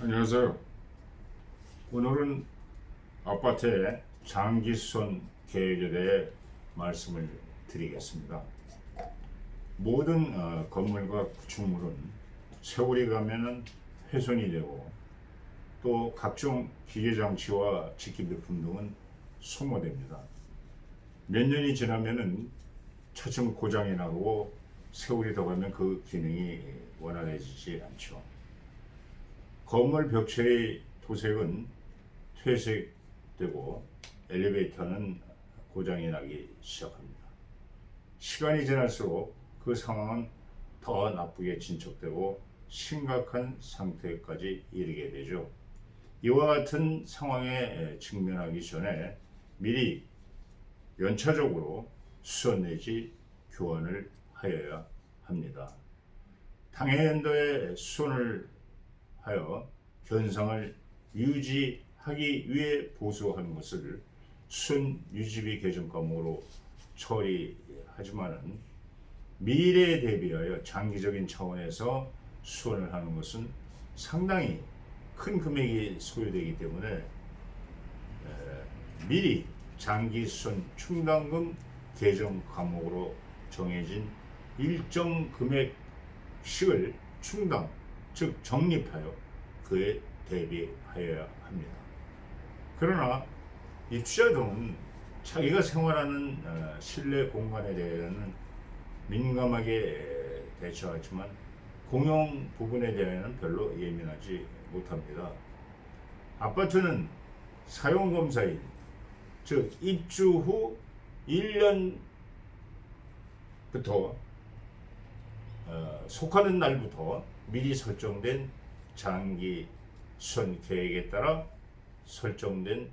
안녕하세요. 오늘은 아파트의 장기 수선 계획에 대해 말씀을 드리겠습니다. 모든 건물과 구축물은 세월이 가면은 훼손이 되고 또 각종 기계장치와 직기부품 등은 소모됩니다. 몇 년이 지나면은 차츰 고장이 나고 세월이 더 가면 그 기능이 원활해지지 않죠. 건물 벽체의 토색은 퇴색되고 엘리베이터는 고장이 나기 시작합니다. 시간이 지날수록 그 상황은 더 나쁘게 진척되고 심각한 상태까지 이르게 되죠. 이와 같은 상황에 직면하기 전에 미리 연차적으로 수선 내지 교환을 하여야 합니다. 당해연도에 수선을 하여 현상을 유지하기 위해 보수하는 것을 수선 유지비 개정 과목으로 처리하지만은 미래에 대비하여 장기적인 차원에서 수선을 하는 것은 상당히 큰 금액이 소요되기 때문에 미리 장기 수선 충당금 개정 과목으로 정해진 일정 금액씩을 충당, 즉 적립하여 그에 대비하여야 합니다. 그러나 입주자들은 자기가 생활하는 실내 공간에 대해서는 민감하게 대처하지만 공용 부분에 대해서는 별로 예민하지 못합니다. 아파트는 사용검사일, 즉 입주 후 1년부터 속하는 날부터 미리 설정된 장기 수선 계획에 따라 설정된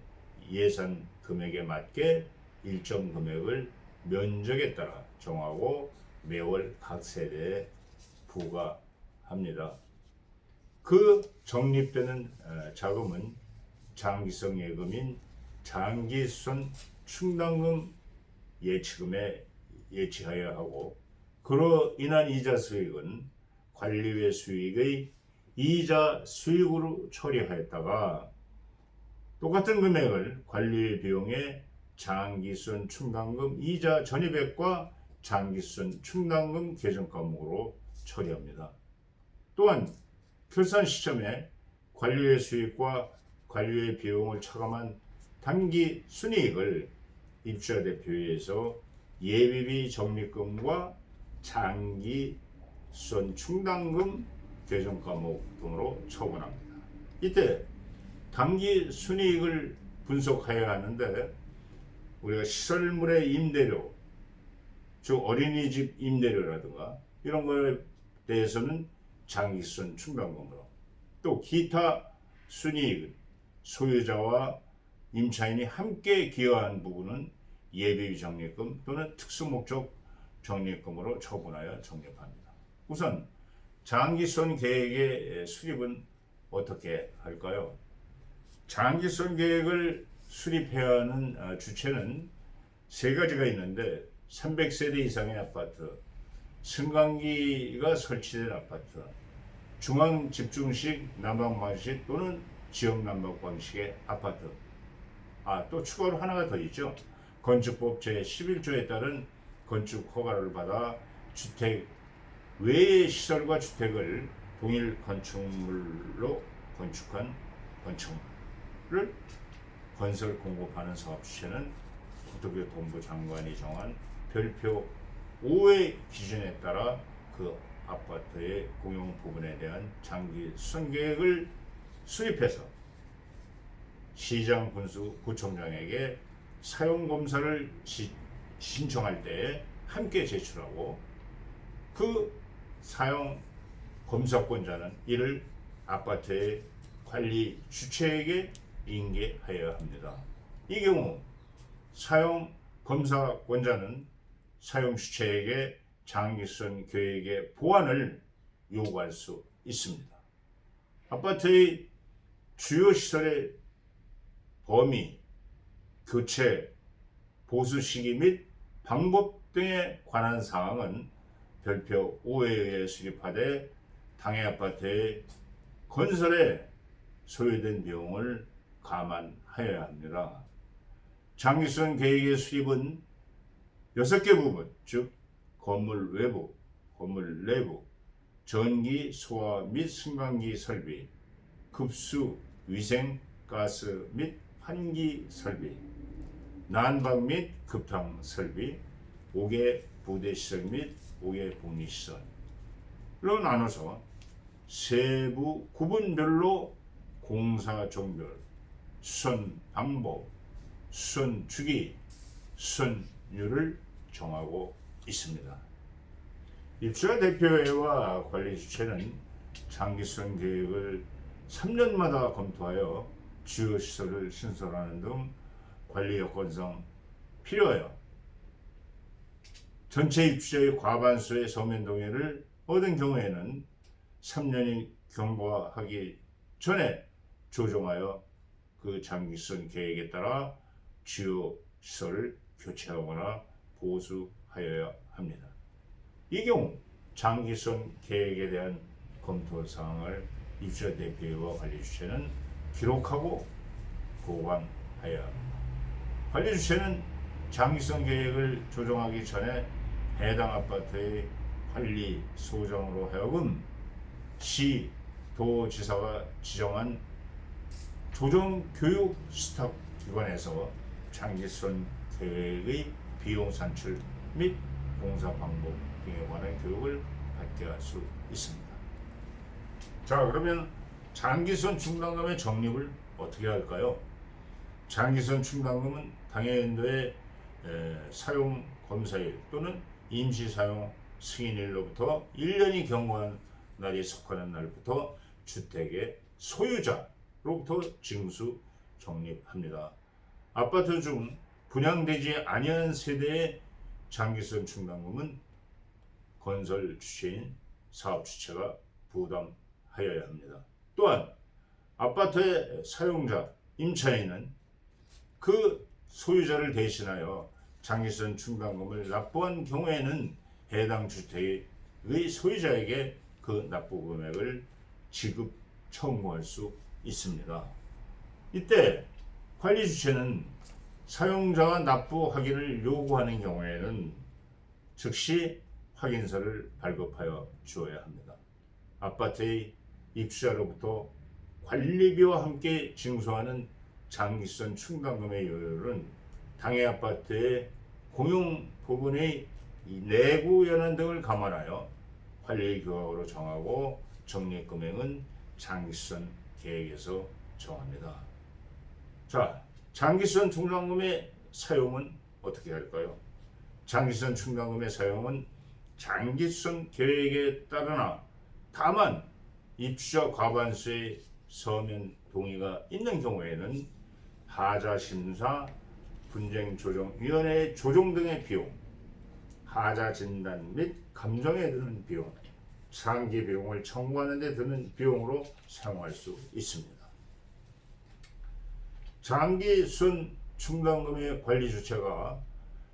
예산 금액에 맞게 일정 금액을 면적에 따라 정하고 매월 각 세대에 부과합니다. 그 적립되는 자금은 장기성 예금인 장기수선 충당금 예치금에 예치하여야 하고, 그로 인한 이자 수익은 관리외 수익의 이자 수익으로 처리하였다가 똑같은 금액을 관리외 비용의 장기수선 충당금 이자 전입액과 장기수선 충당금 개정 과목으로 처리합니다. 또한 결산 시점에 관리외 수익과 관리외 비용을 차감한 단기 순이익을 입주자 대표회에서 예비비 적립금과 장기 수선 충당금 개정 과목 등으로 처분합니다. 이때 단기 순이익을 분석해야 하는데, 우리가 시설물의 임대료, 즉 어린이집 임대료라든가 이런 거에 대해서는 장기 수선 충당금으로, 또 기타 순이익, 소유자와 임차인이 함께 기여한 부분은 예비비 적립금 또는 특수목적 적립금으로 처분하여 적립합니다. 우선 장기수선 계획의 수립은 어떻게 할까요? 장기수선 계획을 수립해야 하는 주체는 세 가지가 있는데, 300세대 이상의 아파트, 승강기가 설치된 아파트, 중앙 집중식 난방 방식 또는 지역 난방 방식의 아파트. 또 추가로 하나가 더 있죠. 건축법 제11조에 따른 건축 허가를 받아 주택 외의 시설과 주택을 동일 건축물로 건축한 건축물을 건설 공급하는 사업 주체는 국토교통부 장관이 정한 별표 5의 기준에 따라 그 아파트의 공용 부분에 대한 장기 수선 계획을 수립해서 시장 군수 구청장에게 사용 검사를 신청할 때 함께 제출하고, 그 사용 검사권자는 이를 아파트의 관리 주체에게 인계하여야 합니다. 이 경우 사용 검사권자는 사용 주체에게 장기수선 계획의 보완을 요구할 수 있습니다. 아파트의 주요 시설의 범위, 교체, 보수 시기 및 방법 등에 관한 사항은 별표 5에 의해 수립하되 당해 아파트의 건설에 소요된 비용을 감안하여야 합니다. 장기성 계획의 수립은 6개 부분, 즉 건물 외부, 건물 내부, 전기, 소화 및 승강기 설비, 급수, 위생, 가스 및 환기 설비, 난방 및 급탕 설비, 5개 부대 시설 및 5개 복리 시설로 나눠서 세부 구분별로 공사 종별, 수선 방법, 수선 주기, 수선율을 정하고 있습니다. 입주자 대표회와 관리 주체는 장기수선 계획을 3년마다 검토하여 주요 시설을 신설하는 등 관리 여건상 필요하여 전체 입주자의 과반수의 서면 동의를 얻은 경우에는 3년이 경과하기 전에 조정하여 그 장기수선 계획에 따라 주요 시설을 교체하거나 보수하여야 합니다. 이 경우 장기수선 계획에 대한 검토 사항을 입주자 대표와 관리 주체는 기록하고 보관하여야 합니다. 관리 주체는 장기수선 계획을 조정하기 전에 해당 아파트의 관리 소장으로 하여금 시, 도지사가 지정한 조정 교육 스탑 기관에서 장기수선 계획의 비용 산출 및 공사 방법 등에 관한 교육을 받게 할 수 있습니다. 자, 그러면 장기수선 충당금의 적립을 어떻게 할까요? 장기수선 충당금은 당해연도의 사용 검사일 또는 임시 사용 승인일로부터 1년이 경과한 날이 속하는 날부터 주택의 소유자로부터 징수 적립합니다. 아파트 중 분양되지 아니한 세대의 장기수선 충당금은 건설 주체인 사업 주체가 부담하여야 합니다. 또한 아파트의 사용자 임차인은 그 소유자를 대신하여 장기수선 충당금을 납부한 경우에는 해당 주택의 소유자에게 그 납부 금액을 지급 청구할 수 있습니다. 이때 관리 주체는 사용자가 납부하기를 요구하는 경우에는 즉시 확인서를 발급하여 주어야 합니다. 아파트의 입주자로부터 관리비와 함께 징수하는 장기수선 충당금의 요율은 당해 아파트의 공용 부분의 내구 연한 등을 감안하여 관리 규약으로 정하고 적립 금액은 장기수선 계획에서 정합니다. 자, 장기수선 충당금의 사용은 어떻게 할까요? 장기수선 충당금의 사용은 장기수선 계획에 따르나 다만 입주자 과반수의 서면 동의가 있는 경우에는 하자심사, 분쟁조정위원회의 조정 등의 비용, 하자진단 및 감정에 드는 비용, 상기 비용을 청구하는 데 드는 비용으로 사용할 수 있습니다. 장기수선 충당금의 관리 주체가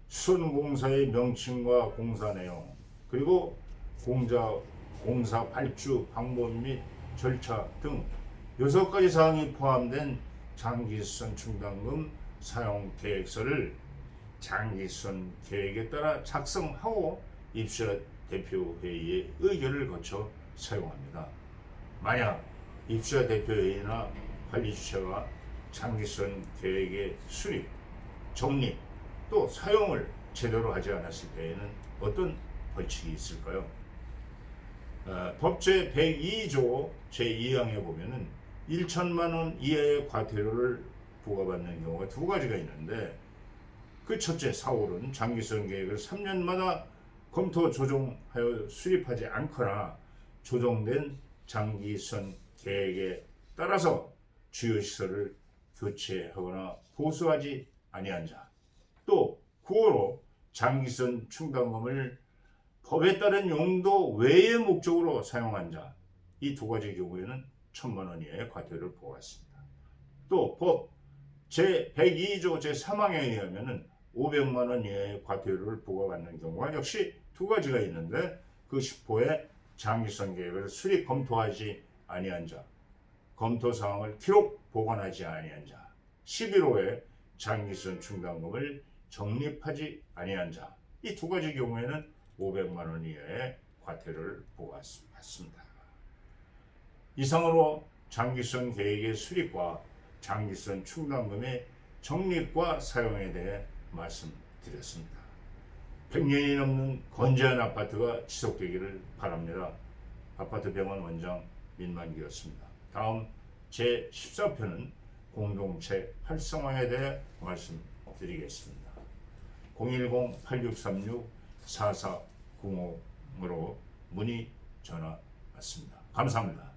수선 공사의 명칭과 공사 내용, 그리고 공사 발주 방법 및 절차 등 6가지 사항이 포함된 장기수선 충당금 사용 계획서를 장기수선 계획에 따라 작성하고 입주자 대표회의의 의결을 거쳐 사용합니다. 만약 입주자 대표회의나 관리 주체가 장기수선 계획의 수립, 적립, 또 사용을 제대로 하지 않았을 때에는 어떤 벌칙이 있을까요? 법 제102조 제2항에 보면은 1천만 원 이하의 과태료를 부과받는 경우가 2가지가 있는데, 그 첫째 사홀은 장기수선 계획을 3년마다 검토 조정하여 수립하지 않거나 조정된 장기수선 계획에 따라서 주요 시설을 교체하거나 보수하지 아니한 자, 또 9호로 장기수선 충당금을 법에 따른 용도 외의 목적으로 사용한 자, 이 2가지 경우에는 1,000만 원 이하의 과태료를 부과했습니다. 또 법 제102조 제3항에 의하면 500만 원 이하의 과태료를 부과받는 경우가 역시 2가지가 있는데, 그 10호에 장기수선 계획을 수립 검토하지 아니한 자, 검토 사항을 기록 보관하지 아니한 자, 11호에 장기선 충당금을 적립하지 아니한 자, 이 두 가지 경우에는 500만 원 이하의 과태료를 부과받습니다. 이상으로 장기선 계획의 수립과 장기선 충당금의 적립과 사용에 대해 말씀드렸습니다. 100년이 넘는 건재한 아파트가 지속되기를 바랍니다. 아파트병원 원장 민만기였습니다. 다음 제14편은 공동체 활성화에 대해 말씀드리겠습니다. 010-8636-4490으로 문의 전화 받습니다. 감사합니다.